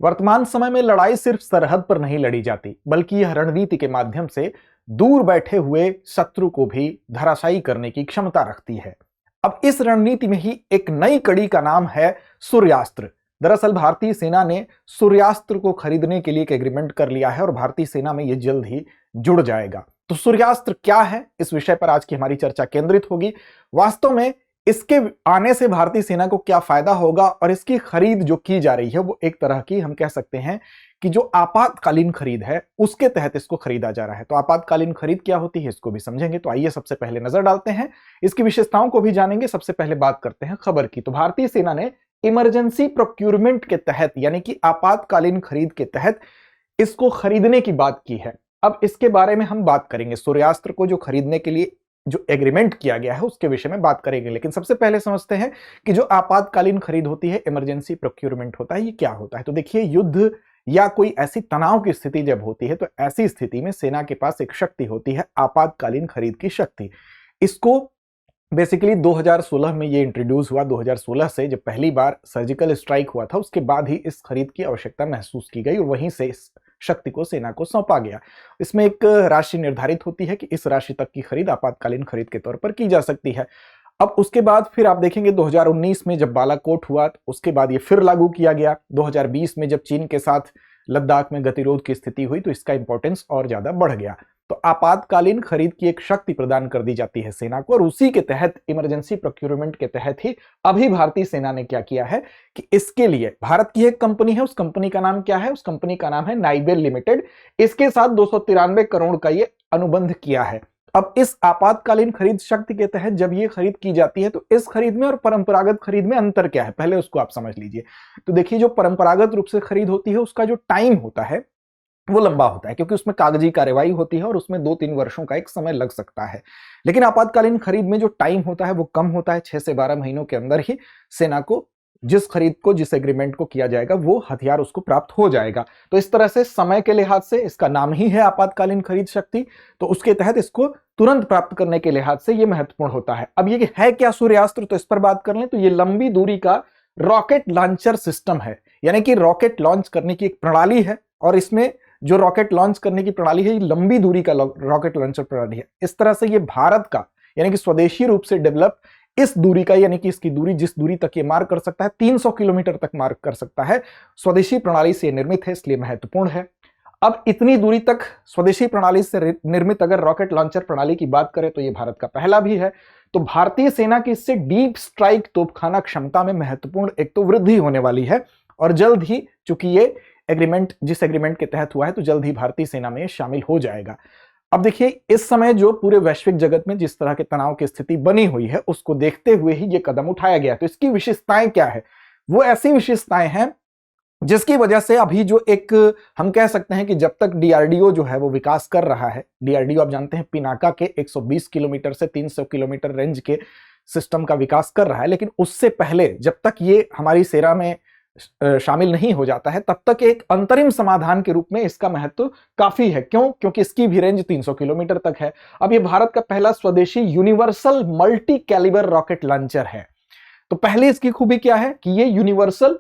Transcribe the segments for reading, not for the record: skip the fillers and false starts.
वर्तमान समय में लड़ाई सिर्फ सरहद पर नहीं लड़ी जाती, बल्कि यह रणनीति के माध्यम से दूर बैठे हुए शत्रु को भी धराशायी करने की क्षमता रखती है। अब इस रणनीति में ही एक नई कड़ी का नाम है सूर्यास्त्र। दरअसल भारतीय सेना ने सूर्यास्त्र को खरीदने के लिए एक एग्रीमेंट कर लिया है और भारतीय सेना में यह जल्द ही जुड़ जाएगा। तो सूर्यास्त्र क्या है, इस विषय पर आज की हमारी चर्चा केंद्रित होगी। वास्तव में इसके आने से भारतीय सेना को क्या फायदा होगा और इसकी खरीद जो की जा रही है वो एक तरह की, हम कह सकते हैं कि जो आपातकालीन खरीद है उसके तहत इसको खरीदा जा रहा है। तो आपातकालीन खरीद क्या होती है इसको भी समझेंगे। तो आइए सबसे पहले नजर डालते हैं, इसकी विशेषताओं को भी जानेंगे। सबसे पहले बात करते हैं खबर की। तो भारतीय सेना ने इमरजेंसी प्रोक्यूरमेंट के तहत, यानी कि आपातकालीन खरीद के तहत इसको खरीदने की बात की है। अब इसके बारे में हम बात करेंगे, सूर्यास्त्र को जो खरीदने के लिए जो एग्रीमेंट किया गया है उसके विषय में बात करेंगे। लेकिन सबसे पहले समझते हैं कि जो आपातकालीन खरीद होती है, इमरजेंसी प्रोक्यूरमेंट होता है, ये क्या होता है। तो देखिए, युद्ध या कोई ऐसी तनाव की स्थिति जब होती है तो ऐसी स्थिति में सेना के पास एक शक्ति होती है, आपातकालीन खरीद की शक्ति। इसको बेसिकली 2016 में ये इंट्रोड्यूस हुआ। 2016 से जब पहली बार सर्जिकल स्ट्राइक हुआ था उसके बाद ही इस खरीद की आवश्यकता महसूस की गई और वहीं से इस शक्ति को सेना को सौंपा गया। इसमें एक राशि निर्धारित होती है कि इस राशि तक की खरीद आपातकालीन खरीद के तौर पर की जा सकती है। अब उसके बाद फिर आप देखेंगे 2019 में जब बालाकोट हुआ तो उसके बाद ये फिर लागू किया गया। 2020 में जब चीन के साथ लद्दाख में गतिरोध की स्थिति हुई तो इसका इंपॉर्टेंस और ज्यादा बढ़ गया। तो आपातकालीन खरीद की एक शक्ति प्रदान कर दी जाती है सेना को और उसी के तहत, इमरजेंसी प्रोक्यूरमेंट के तहत ही अभी भारतीय सेना ने क्या किया है कि इसके लिए भारत की एक कंपनी है, उस कंपनी का नाम क्या है, उस कंपनी का नाम है नाइबेल लिमिटेड। इसके साथ 293 करोड़ का ये अनुबंध किया है। अब इस आपातकालीन खरीद शक्ति के तहत जब ये खरीद की जाती है तो इस खरीद में और परंपरागत खरीद में अंतर क्या है, पहले उसको आप समझ लीजिए। तो देखिए, जो परंपरागत रूप से खरीद होती है उसका जो टाइम होता है वो लंबा होता है, क्योंकि उसमें कागजी कार्यवाही होती है और उसमें 2-3 वर्षों का एक समय लग सकता है। लेकिन आपातकालीन खरीद में जो टाइम होता है वो कम होता है। 6 से 12 महीनों के अंदर ही सेना को जिस खरीद को, जिस एग्रीमेंट को किया जाएगा वो हथियार उसको प्राप्त हो जाएगा। तो इस तरह से समय के लिहाज से इसका नाम ही है आपातकालीन खरीद शक्ति, तो उसके तहत इसको तुरंत प्राप्त करने के लिहाज से ये महत्वपूर्ण होता है। अब ये है क्या सूर्यास्त्र, तो इस पर बात कर लें तो ये लंबी दूरी का रॉकेट लॉन्चर सिस्टम है, यानी कि रॉकेट लॉन्च करने की एक प्रणाली है। और इसमें जो रॉकेट लॉन्च करने की प्रणाली है ये लंबी दूरी का रॉकेट लॉन्चर प्रणाली है। इस तरह से ये भारत का, यानी कि स्वदेशी रूप से डेवलप इस दूरी का, यानी कि इसकी दूरी, जिस दूरी तक ये मार कर सकता है 300 किलोमीटर तक मार कर सकता है, स्वदेशी प्रणाली से निर्मित है, इसलिए महत्वपूर्ण है। अब इतनी दूरी तक स्वदेशी प्रणाली से निर्मित अगर रॉकेट लॉन्चर प्रणाली की बात करें तो ये भारत का पहला भी है। तो भारतीय सेना की इससे डीप स्ट्राइक तोपखाना क्षमता में महत्वपूर्ण एक तो वृद्धि होने वाली है और जल्द ही, चूंकि ये एग्रीमेंट जिस एग्रीमेंट के तहत हुआ है तो जल्द ही भारतीय सेना में शामिल हो जाएगा। अब देखिए, इस समय जो पूरे वैश्विक जगत में जिस तरह के तनाव की स्थिति बनी हुई है उसको देखते हुए ही ये कदम उठाया गया। तो इसकी विशेषताएं क्या है, वो ऐसी विशेषताएं हैं जिसकी वजह से अभी जो एक, हम कह सकते हैं कि जब तक डीआरडीओ जो है वो विकास कर रहा है, डीआरडीओ आप जानते हैं पिनाका के 120 किलोमीटर से 300 किलोमीटर रेंज के सिस्टम का विकास कर रहा है, लेकिन उससे पहले जब तक ये हमारी सेना में शामिल नहीं हो जाता है तब तक एक अंतरिम समाधान के रूप में इसका महत्व काफी है। क्यों? क्योंकि इसकी भी रेंज 300 किलोमीटर तक है। अब ये भारत का पहला स्वदेशी universal multi calibre rocket launcher है। तो पहली इसकी खूबी क्या है कि ये universal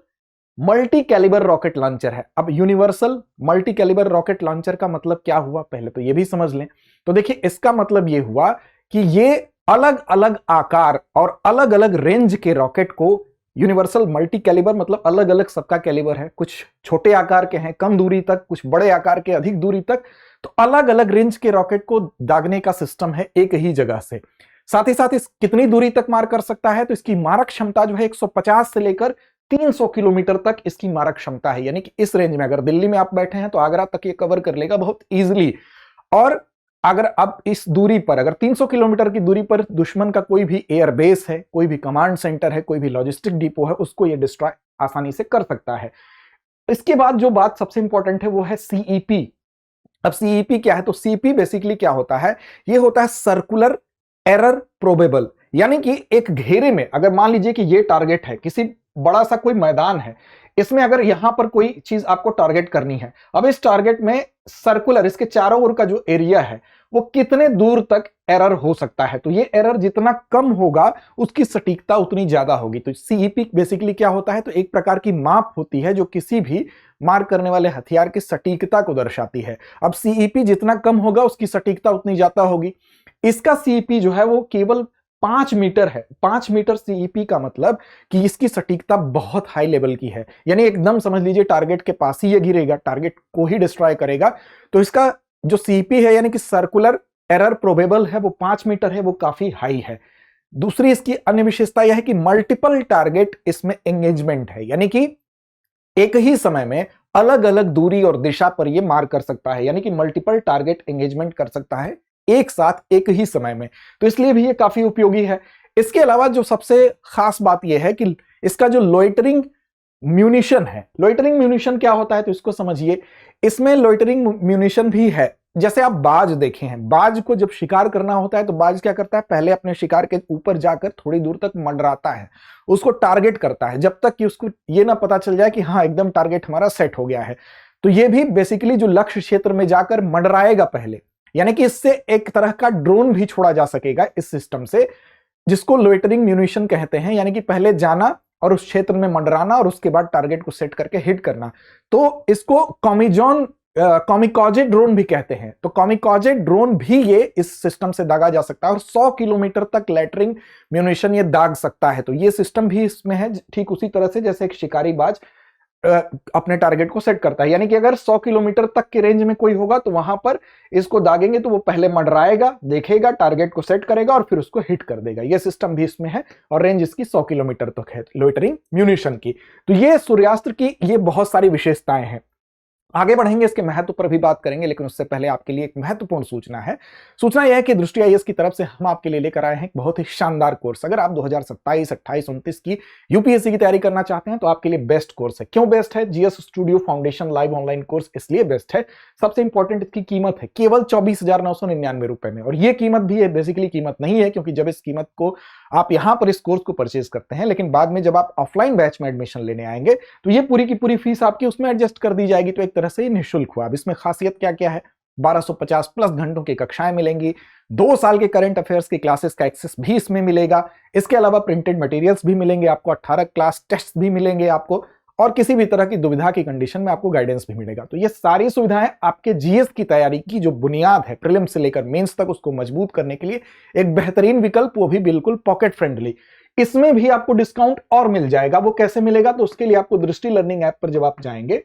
multi calibre rocket launcher है। अब universal multi calibre rocket launcher का मतलब क्या हुआ, पहले तो ये भी समझ लें। तो देखिए, इसका मतलब ये हुआ कि ये अलग अलग आकार और अलग अलग रेंज के रॉकेट को, यूनिवर्सल मल्टी कैलिबर मतलब अलग अलग सबका कैलिबर है, कुछ छोटे आकार के हैं कम दूरी तक, कुछ बड़े आकार के अधिक दूरी तक, तो अलग अलग रेंज के रॉकेट को दागने का सिस्टम है एक ही जगह से। साथ ही साथ इस कितनी दूरी तक मार कर सकता है, तो इसकी मारक क्षमता जो है 150 से लेकर 300 किलोमीटर तक इसकी मारक क्षमता है। यानी कि इस रेंज में अगर दिल्ली में आप बैठे हैं तो आगरा तक ये कवर कर लेगा बहुत इजीली। और अगर अब इस दूरी पर, अगर 300 किलोमीटर की दूरी पर दुश्मन का कोई भी एयर बेस है, कोई भी कमांड सेंटर है, कोई भी लॉजिस्टिक डिपो है, उसको ये डिस्ट्रॉय आसानी से कर सकता है। इसके बाद जो बात सबसे इंपॉर्टेंट है वो है सीईपी। अब सीईपी क्या है, तो सीईपी बेसिकली क्या होता है, ये होता है सर्कुलर एरर प्रोबेबल। यानी कि एक घेरे में अगर मान लीजिए कि ये टारगेट है, किसी बड़ा सा कोई मैदान है, इसमें अगर यहां पर कोई चीज आपको टारगेट करनी है, अब इस टारगेट में सर्कुलर, इसके चारों ओर का जो एरिया है वो कितने दूर तक एरर हो सकता है। तो ये एरर जितना कम होगा उसकी सटीकता उतनी ज्यादा होगी। तो सीईपी बेसिकली क्या होता है, तो एक प्रकार की माप होती है जो किसी भी मार करने वाले हथियार की सटीकता को दर्शाती है। अब सीईपी जितना कम होगा उसकी सटीकता उतनी ज्यादा होगी। इसका सीईपी जो है वो केवल 5 मीटर है। 5 मीटर सीईपी का मतलब कि इसकी सटीकता बहुत हाई लेवल की है, यानी एकदम समझ लीजिए टारगेट के पास ही ये गिरेगा, टारगेट को ही डिस्ट्रॉय करेगा। तो इसका जो सीईपी है यानी कि सर्कुलर एरर प्रोबेबल है वो 5 मीटर है, वो काफी हाई है। दूसरी इसकी अन्य विशेषता यह है कि मल्टीपल टारगेट इसमें एंगेजमेंट है, यानी कि एक ही समय में अलग अलग दूरी और दिशा पर यह मार कर सकता है, यानी कि मल्टीपल टारगेट एंगेजमेंट कर सकता है एक साथ एक ही समय में। तो इसलिए भी ये काफी उपयोगी है। इसके अलावा जो सबसे खास बात यह है कि इसका जो लोइटरिंग म्यूनिशन है, लोइटरिंग म्यूनिशन क्या होता है तो इसको समझिए। इसमें लोइटरिंग म्यूनिशन भी है। जैसे आप बाज देखे हैं, बाज को जब शिकार करना होता है तो बाज क्या करता है, पहले अपने शिकार के ऊपर जाकर थोड़ी दूर तक मंडराता है, उसको टारगेट करता है जब तक कि उसको ये ना पता चल जाए कि हाँ एकदम टारगेट हमारा सेट हो गया है। तो ये भी बेसिकली जो लक्ष्य क्षेत्र में जाकर मंडराएगा पहले, यानी कि इससे एक तरह का ड्रोन भी छोड़ा जा सकेगा इस सिस्टम से, जिसको लोइटरिंग म्यूनिशन कहते हैं। यानी कि पहले जाना और उस क्षेत्र में मंडराना और उसके बाद टारगेट को सेट करके हिट करना। तो इसको कॉमिकाजे ड्रोन भी कहते हैं। तो कॉमिकाजे ड्रोन भी ये इस सिस्टम से दागा जा सकता है और 100 किलोमीटर तक लैटरिंग म्यूनिशन ये दाग सकता है। तो ये सिस्टम भी इसमें है, ठीक उसी तरह से जैसे एक शिकारी बाज अपने टारगेट को सेट करता है। यानी कि अगर 100 किलोमीटर तक के रेंज में कोई होगा तो वहां पर इसको दागेंगे तो वो पहले मंडराएगा, देखेगा, टारगेट को सेट करेगा और फिर उसको हिट कर देगा। ये सिस्टम भी इसमें है और रेंज इसकी 100 किलोमीटर तक है लोइटरिंग म्यूनिशन की। तो ये सूर्यास्त्र की ये बहुत सारी विशेषताएं हैं। आगे बढ़ेंगे, इसके महत्व पर भी बात करेंगे, लेकिन उससे पहले आपके लिए एक महत्वपूर्ण सूचना है। सूचना यह है कि दृष्टि आईएएस की तरफ से हम आपके लिए लेकर आए हैं एक बहुत ही शानदार कोर्स। अगर आप 2027, 28, 29 की यूपीएससी की तैयारी करना चाहते हैं तो आपके लिए बेस्ट कोर्स है। क्यों बेस्ट है? GS studio foundation live online course इसलिए बेस्ट है, सबसे इंपॉर्टेंट इसकी कीमत है केवल 24,999 रुपए में। और ये कीमत भी है बेसिकली कीमत नहीं है, क्योंकि जब इस कीमत को आप यहां पर इस कोर्स को परचेज करते हैं, लेकिन बाद में जब आप ऑफलाइन बैच में एडमिशन लेने आएंगे तो ये पूरी की पूरी फीस आपकी उसमें एडजस्ट कर दी जाएगी। तो एक तरह से निःशुल्क हुआ। अब इसमें खासियत क्या क्या है? 1250 प्लस घंटों की कक्षाएं मिलेंगी, 2 साल के करंट अफेयर्स की क्लासेस का एक्सेस भी इसमें मिलेगा। इसके अलावा प्रिंटेड मटेरियल्स भी मिलेंगे आपको, 18 क्लास टेस्ट भी मिलेंगे आपको, और किसी भी तरह की दुविधा की कंडीशन में आपको गाइडेंस भी मिलेगा। तो ये सारी सुविधाएं आपके जीएस की तैयारी की जो बुनियाद है प्रीलिम्स से लेकर मेंस तक उसको मजबूत करने के लिए एक बेहतरीन विकल्प, वो भी बिल्कुल पॉकेट फ्रेंडली। इसमें भी आपको डिस्काउंट और मिल जाएगा। वो कैसे मिलेगा? तो उसके लिए आपको दृष्टि लर्निंग ऐप पर जब आप जाएंगे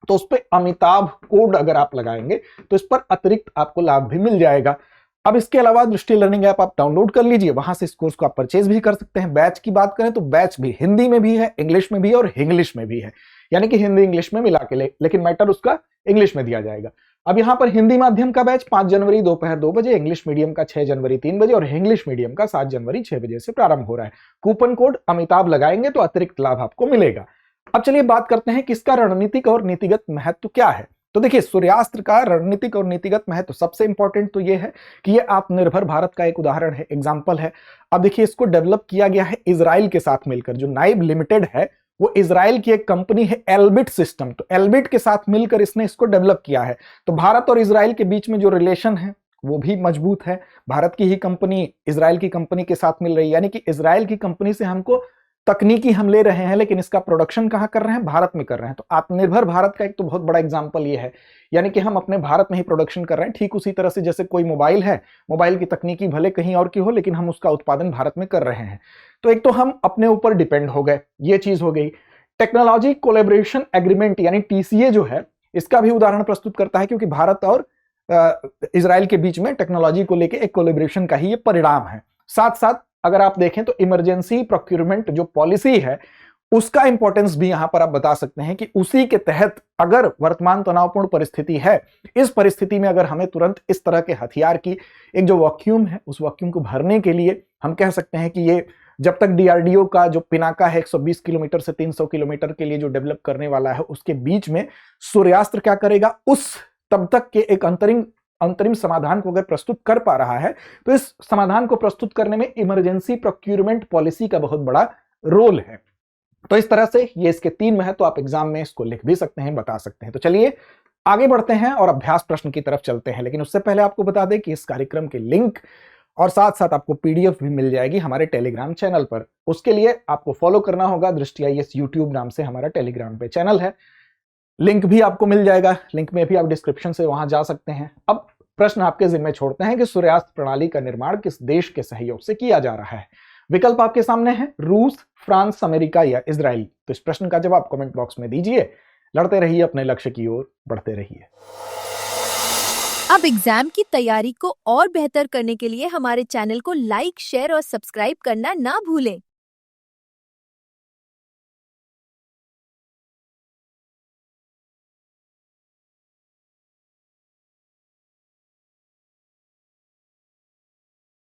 तो उस पर अमिताभ कोड अगर आप लगाएंगे तो इस पर अतिरिक्त आपको लाभ भी मिल जाएगा। अब इसके अलावा दृष्टि लर्निंग ऐप आप डाउनलोड कर लीजिए, वहां से इस कोर्स को आप परचेज भी कर सकते हैं। बैच की बात करें तो बैच भी हिंदी में भी है, इंग्लिश में भी है और इंग्लिश में भी है, यानी कि हिंदी इंग्लिश में मिला के लेकिन मैटर उसका इंग्लिश में दिया जाएगा। अब यहां पर हिंदी माध्यम का बैच 5 जनवरी दोपहर 2 बजे, इंग्लिश मीडियम का 6 जनवरी 3 बजे और इंग्लिश मीडियम का 7 जनवरी 6 बजे से प्रारंभ हो रहा है। कूपन कोड अमिताभ लगाएंगे तो अतिरिक्त लाभ आपको मिलेगा। अब चलिए बात करते हैं कि इसका रणनीतिक और नीतिगत महत्व क्या है। तो देखिए, सूर्यास्त्र का रणनीतिक और नीतिगत महत्व सबसे इंपॉर्टेंट तो यह है कि यह आत्मनिर्भर भारत का एक उदाहरण है, एग्जाम्पल है। अब देखिए, इसको डेवलप किया गया है इजराइल के साथ मिलकर। जो नाइब लिमिटेड है वो इजराइल की एक कंपनी है, एल्बिट सिस्टम। तो एल्बिट के साथ मिलकर इसने इसको डेवलप किया है। तो भारत और इजराइल के बीच में जो रिलेशन है वो भी मजबूत है। भारत की ही कंपनी इजराइल की कंपनी के साथ मिल रही है, यानी कि इजराइल की कंपनी से हमको तकनीकी हम ले रहे हैं, लेकिन इसका प्रोडक्शन कहां कर रहे हैं? भारत में कर रहे हैं। तो आत्मनिर्भर भारत का एक तो बहुत बड़ा एग्जांपल ये है, यानी कि हम अपने भारत में ही प्रोडक्शन कर रहे हैं। ठीक उसी तरह से जैसे कोई मोबाइल है, मोबाइल की तकनीकी भले कहीं और की हो, लेकिन हम उसका उत्पादन भारत में कर रहे हैं। तो एक तो हम अपने ऊपर डिपेंड हो गए, ये चीज हो गई। टेक्नोलॉजी कोलैबोरेशन एग्रीमेंट यानी टीसीए जो है, इसका भी उदाहरण प्रस्तुत करता है, क्योंकि भारत और इजराइल के बीच में टेक्नोलॉजी को लेकर एक कोलैबोरेशन का ही ये परिणाम है। साथ साथ अगर आप देखें तो इमरजेंसी प्रोक्यूरमेंट जो पॉलिसी है उसका इंपॉर्टेंस भी यहां पर आप बता सकते हैं कि उसी के तहत अगर वर्तमान तनावपूर्ण परिस्थिति है, इस परिस्थिति में अगर हमें तुरंत इस तरह के हथियार की एक जो वैक्यूम है उस वैक्यूम को भरने के लिए हम कह सकते हैं कि ये जब तक डीआरडीओ का जो पिनाका है 120 किलोमीटर से 300 किलोमीटर के लिए जो डेवलप करने वाला है, उसके बीच में सूर्यास्त्र क्या करेगा, उस तब तक के एक अंतरिम समाधान को अगर प्रस्तुत कर पा रहा है तो इस समाधान को प्रस्तुत करने में इमरजेंसी प्रोक्यूरमेंट पॉलिसी का बहुत बड़ा रोल है। तो इस तरह से ये इसके 3 महत्व, तो आप एग्जाम में इसको लिख भी सकते हैं, बता सकते हैं। तो चलिए आगे बढ़ते हैं और अभ्यास प्रश्न की तरफ चलते हैं, लेकिन उससे पहले आपको बता दें कि इस कार्यक्रम के लिंक और साथ साथ आपको पीडीएफ भी मिल जाएगी हमारे टेलीग्राम चैनल पर। उसके लिए आपको फॉलो करना होगा। दृष्टि आईएएस यूट्यूब नाम से हमारा टेलीग्राम पे चैनल है, लिंक भी आपको मिल जाएगा। लिंक में भी आप डिस्क्रिप्शन से वहां जा सकते हैं। अब प्रश्न आपके जिम्मे छोड़ते हैं कि सूर्यास्त प्रणाली का निर्माण किस देश के सहयोग से किया जा रहा है। विकल्प आपके सामने है, रूस, फ्रांस, अमेरिका या इजराइल। तो इस प्रश्न का जवाब कमेंट बॉक्स में दीजिए। लड़ते रहिए, अपने लक्ष्य की ओर बढ़ते रहिए। अब एग्जाम की तैयारी को और बेहतर करने के लिए हमारे चैनल को लाइक, शेयर और सब्सक्राइब करना ना भूलें।